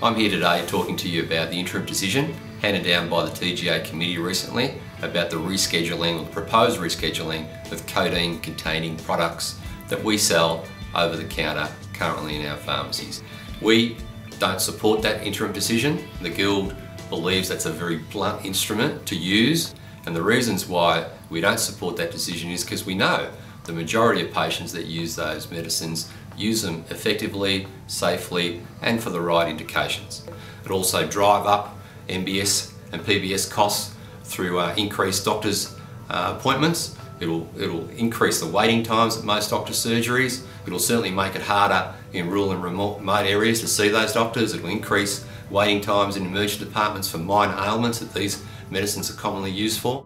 I'm here today talking to you about the interim decision handed down by the TGA committee recently about the rescheduling or the proposed rescheduling of codeine containing products that we sell over the counter currently in our pharmacies. We don't support that interim decision. The Guild believes that's a very blunt instrument to use, and the reasons why we don't support that decision is because we know the majority of patients that use those medicines use them effectively, safely, and for the right indications. It also drive up MBS and PBS costs through increased doctors' appointments. It'll increase the waiting times at most doctor surgeries. It'll certainly make it harder in rural and remote areas to see those doctors. It'll increase waiting times in emergency departments for minor ailments that these medicines are commonly used for.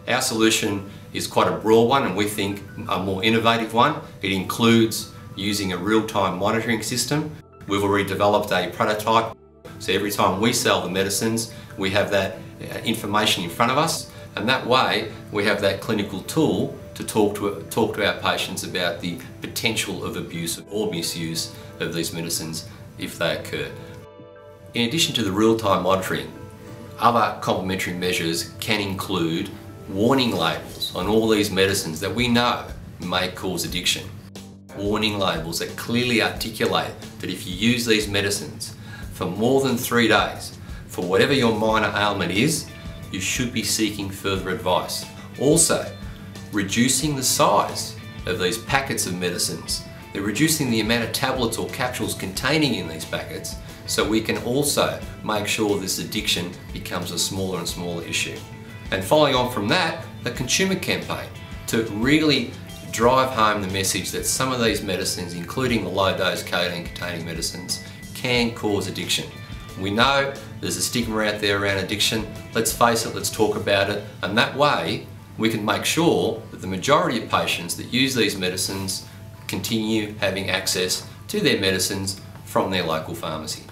Our solution is quite a broad one, and we think a more innovative one. It includes using a real-time monitoring system. We've already developed a prototype, so every time we sell the medicines, we have that information in front of us, and that way we have that clinical tool to talk to our patients about the potential of abuse or misuse of these medicines if they occur. In addition to the real-time monitoring, other complementary measures can include warning labels on all these medicines that we know may cause addiction. Warning labels that clearly articulate that if you use these medicines for more than 3 days, for whatever your minor ailment is, you should be seeking further advice. Also, reducing the size of these packets of medicines. They're reducing the amount of tablets or capsules containing in these packets, so we can also make sure this addiction becomes a smaller and smaller issue. And following on from that, the consumer campaign to really drive home the message that some of these medicines, including the low-dose codeine containing medicines, can cause addiction. We know there's a stigma out there around addiction. Let's face it, let's talk about it, and that way we can make sure that the majority of patients that use these medicines continue having access to their medicines from their local pharmacy.